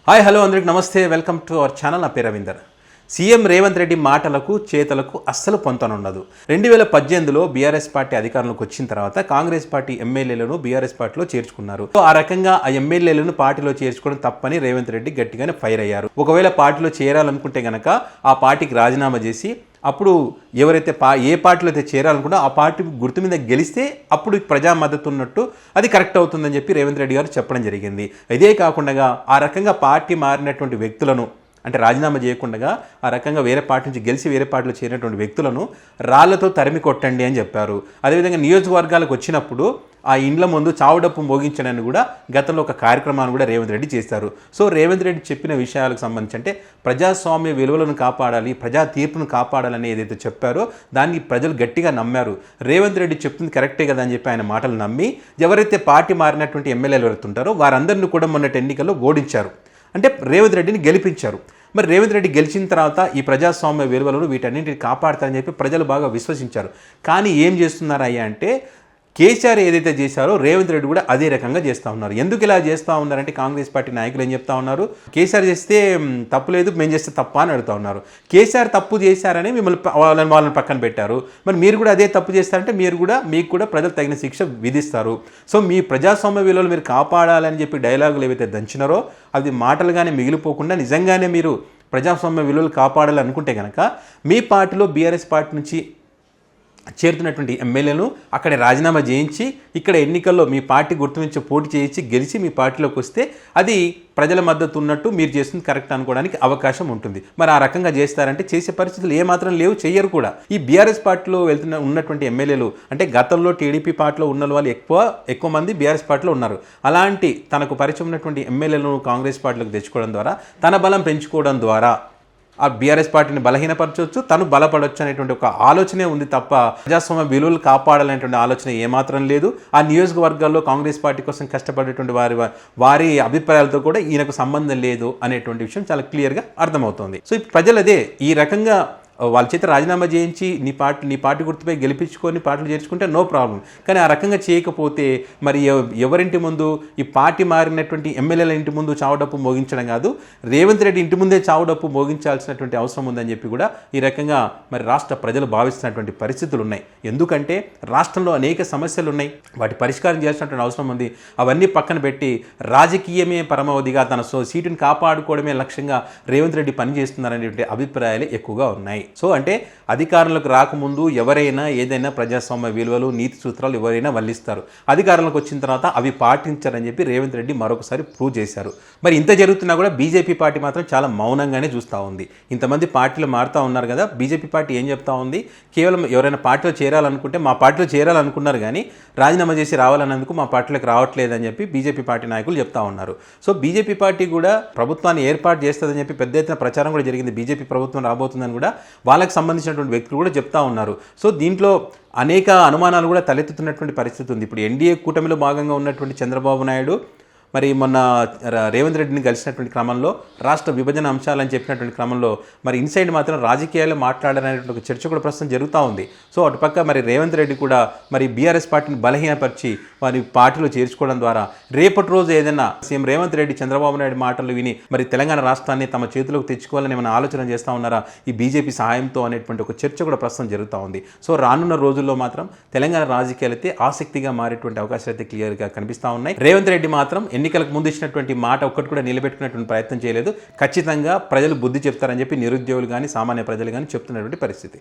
Hi hello అందరికి నమస్తే, welcome to our channel. నా పేరు రవీందర్. సీఎం రేవంత్ రెడ్డి మాటలకు చేతలకు అస్సలు పొంతనుండదు. 2018లో బీఆర్ఎస్ పార్టీ అధికారంలోకి వచ్చిన తర్వాత కాంగ్రెస్ పార్టీ ఎమ్మెల్యేలను బీఆర్ఎస్ పార్టీలో చేర్చుకున్నారు. సో ఆ రకంగా ఆ ఎమ్మెల్యేలను పార్టీలో చేర్చుకోవడం తప్పని రేవంత్ రెడ్డి గట్టిగానే ఫైర్ అయ్యారు. ఒకవేళ పార్టీలో చేరాలనుకుంటే గనక ఆ పార్టీకి రాజీనామా చేసి అప్పుడు ఎవరైతే ఏ పార్టీలో అయితే చేరాలనుకుంటో ఆ పార్టీ గుర్తు మీద గెలిస్తే అప్పుడు ప్రజా మద్దతు ఉన్నట్టు అది కరెక్ట్ అవుతుందని చెప్పి రేవంత్ రెడ్డి గారు చెప్పడం జరిగింది. ఇదే కాకుండా ఆ రకంగా పార్టీ మారినటువంటి వ్యక్తులను అంటే రాజీనామా చేయకుండా ఆ రకంగా వేరే పార్టీ నుంచి గెలిచి వేరే పార్టీలో చేరినటువంటి వ్యక్తులను రాళ్లతో తరిమి కొట్టండి అని చెప్పారు. అదేవిధంగా నియోజకవర్గాలకు వచ్చినప్పుడు ఆ ఇండ్ల ముందు చావుడప్పు మోగించడాన్ని కూడా గతంలో ఒక కార్యక్రమాన్ని కూడా రేవంత్ రెడ్డి చేశారు. సో రేవంత్ రెడ్డి చెప్పిన విషయాలకు సంబంధించి అంటే ప్రజాస్వామ్య విలువలను కాపాడాలి, ప్రజా తీర్పును కాపాడాలని ఏదైతే చెప్పారో దాన్ని ప్రజలు గట్టిగా నమ్మారు. రేవంత్ రెడ్డి చెప్తుంది కరెక్టే కదా అని చెప్పి ఆయన మాటలు నమ్మి ఎవరైతే పార్టీ మారినటువంటి ఎమ్మెల్యేలు ఎవరుతుంటారో వారందరినీ కూడా మొన్నటి ఎన్నికల్లో ఓడించారు, అంటే రేవంత్ రెడ్డిని గెలిపించారు. మరి రేవంత్ రెడ్డి గెలిచిన తర్వాత ఈ ప్రజాస్వామ్య విలువలను వీటన్నింటిని కాపాడతారని చెప్పి ప్రజలు బాగా విశ్వసించారు. కానీ ఏం చేస్తున్నారయ్యా అంటే కేసీఆర్ ఏదైతే చేశారో రేవంత్ రెడ్డి కూడా అదే రకంగా చేస్తూ ఉన్నారు. ఎందుకు ఇలా చేస్తూ ఉన్నారంటే కాంగ్రెస్ పార్టీ నాయకులు ఏం చెప్తా ఉన్నారు, కేసీఆర్ చేస్తే తప్పు లేదు, మేము చేస్తే తప్ప అని అడుగుతూ ఉన్నారు. కేసీఆర్ తప్పు చేశారని మిమ్మల్ని వాళ్ళని పక్కన పెట్టారు. మరి మీరు కూడా అదే తప్పు చేస్తారంటే మీకు కూడా ప్రజలు తగిన శిక్ష విధిస్తారు. సో మీ ప్రజాస్వామ్య విలువలు మీరు కాపాడాలని చెప్పి డైలాగులు ఏవైతే దంచినారో అది మాటలుగానే మిగిలిపోకుండా నిజంగానే మీరు ప్రజాస్వామ్య విలువలు కాపాడాలని అనుకుంటే కనుక మీ పార్టీలో బీఆర్ఎస్ పార్టీ నుంచి చేరుతున్నటువంటి ఎమ్మెల్యేలను అక్కడ రాజీనామా చేయించి ఇక్కడ ఎన్నికల్లో మీ పార్టీ గుర్తు నుంచి పోటీ చేయించి గెలిచి మీ పార్టీలోకి వస్తే అది ప్రజల మద్దతు ఉన్నట్టు మీరు చేస్తుంది కరెక్ట్ అనుకోవడానికి అవకాశం ఉంటుంది. మరి ఆ రకంగా చేస్తారంటే చేసే పరిస్థితులు ఏమాత్రం లేవు, చెయ్యరు కూడా. ఈ బీఆర్ఎస్ పార్టీలో ఉన్నటువంటి ఎమ్మెల్యేలు అంటే గతంలో టీడీపీ పార్టీలో ఉన్న వాళ్ళు ఎక్కువ మంది బీఆర్ఎస్ పార్టీలో ఉన్నారు. అలాంటి తనకు పరిచయం ఉన్నటువంటి ఎమ్మెల్యేలను కాంగ్రెస్ పార్టీలోకి తెచ్చుకోవడం ద్వారా తన బలం పెంచుకోవడం ద్వారా ఆ బీఆర్ఎస్ పార్టీని బలహీనపరచవచ్చు, తను బలపడవచ్చు అనేటువంటి ఒక ఆలోచనే ఉంది తప్ప ప్రజాస్వామ్య విలువలు కాపాడాలనేటువంటి ఆలోచన ఏమాత్రం లేదు. ఆ నియోజకవర్గాల్లో కాంగ్రెస్ పార్టీ కోసం కష్టపడేటువంటి వారి అభిప్రాయాలతో కూడా ఈయనకు సంబంధం లేదు అనేటువంటి విషయం చాలా క్లియర్గా అర్థమవుతుంది. సో ఇప్పుడు ప్రజలు అదే ఈ రకంగా వాళ్ళ చేత రాజీనామా చేయించి నీ పార్టీ గుర్తుపై గెలిపించుకొని పార్టీలు చేర్చుకుంటే నో ప్రాబ్లం. కానీ ఆ రకంగా చేయకపోతే మరి ఎవరింటి ముందు ఈ పార్టీ మారినటువంటి ఎమ్మెల్యేల ఇంటి ముందు చావుడప్పు మోగించడం కాదు, రేవంత్ రెడ్డి ఇంటి ముందే చావుడప్పు మోగించాల్సినటువంటి అవసరం ఉందని చెప్పి కూడా ఈ రకంగా మరి రాష్ట్ర ప్రజలు భావిస్తున్నటువంటి పరిస్థితులు ఉన్నాయి. ఎందుకంటే రాష్ట్రంలో అనేక సమస్యలు ఉన్నాయి, వాటి పరిష్కారం చేయాల్సినటువంటి అవసరం ఉంది. అవన్నీ పక్కన పెట్టి రాజకీయమే పరమావధిగా తన సీటుని కాపాడుకోవడమే లక్ష్యంగా రేవంత్ రెడ్డి పనిచేస్తున్నారనేటువంటి అభిప్రాయాలు ఎక్కువగా ఉన్నాయి. సో అంటే అధికారంలోకి రాకముందు ఎవరైనా ఏదైనా ప్రజాస్వామ్య విలువలు నీతి సూత్రాలు ఎవరైనా వల్లిస్తారు, అధికారంలోకి వచ్చిన తర్వాత అవి పాటించారని చెప్పి రేవంత్ రెడ్డి మరొకసారి ప్రూవ్ చేశారు. మరి ఇంత జరుగుతున్నా కూడా బీజేపీ పార్టీ మాత్రం చాలా మౌనంగానే చూస్తూ ఉంది. ఇంతమంది పార్టీలు మారుతూ ఉన్నారు కదా, బీజేపీ పార్టీ ఏం చెప్తా ఉంది, కేవలం ఎవరైనా పార్టీలో చేరాలనుకుంటే మా పార్టీలో చేరాలనుకున్నారు కానీ రాజీనామా చేసి రావాలన్నందుకు మా పార్టీలోకి రావట్లేదని చెప్పి బీజేపీ పార్టీ నాయకులు చెప్తా ఉన్నారు. సో బీజేపీ పార్టీ కూడా ప్రభుత్వాన్ని ఏర్పాటు చేస్తుందని చెప్పి పెద్ద ఎత్తున ప్రచారం కూడా జరిగింది. బీజేపీ ప్రభుత్వం రాబోతుందని కూడా వాళ్ళకి సంబంధించినటువంటి వ్యక్తులు కూడా చెప్తా ఉన్నారు. సో దీంట్లో అనేక అనుమానాలు కూడా తలెత్తుతున్నటువంటి పరిస్థితి ఉంది. ఇప్పుడు ఎన్డీఏ కూటమిలో భాగంగా ఉన్నటువంటి చంద్రబాబు నాయుడు మరి మొన్న రేవంత్ రెడ్డిని కలిసినటువంటి క్రమంలో రాష్ట్ర విభజన అంశాలని చెప్పినటువంటి క్రమంలో మరి ఇన్సైడ్ మాత్రం రాజకీయాల్లో మాట్లాడాలనేటువంటి ఒక చర్చ కూడా ప్రస్తుతం జరుగుతూ ఉంది. సో అటుపక్క మరి రేవంత్ రెడ్డి కూడా మరి బీఆర్ఎస్ పార్టీని బలహీనపరిచి వారి పార్టీలో చేర్చుకోవడం ద్వారా రేపటి రోజు ఏదైనా సీఎం రేవంత్ రెడ్డి చంద్రబాబు నాయుడు మాటలు విని మరి తెలంగాణ రాష్ట్రాన్ని తమ చేతిలోకి తెచ్చుకోవాలని ఏమైనా ఆలోచన చేస్తూ ఉన్నారా ఈ బీజేపీ సహాయంతో అనేటువంటి ఒక చర్చ కూడా ప్రస్తుతం జరుగుతూ ఉంది. సో రానున్న రోజుల్లో మాత్రం తెలంగాణ రాజకీయాలు అయితే ఆసక్తిగా మారేటువంటి అవకాశాలు అయితే క్లియర్గా కనిపిస్తూ ఉన్నాయి. రేవంత్ రెడ్డి మాత్రం ఎన్నికలకు ముందు ఇచ్చినటువంటి మాట ఒక్కటి కూడా నిలబెట్టుకునేటువంటి ప్రయత్నం చేయలేదు. ఖచ్చితంగా ప్రజలు బుద్ధి చెప్తారని చెప్పి నిరుద్యోగులు కానీ సామాన్య ప్రజలు కానీ చెప్తున్నటువంటి పరిస్థితి.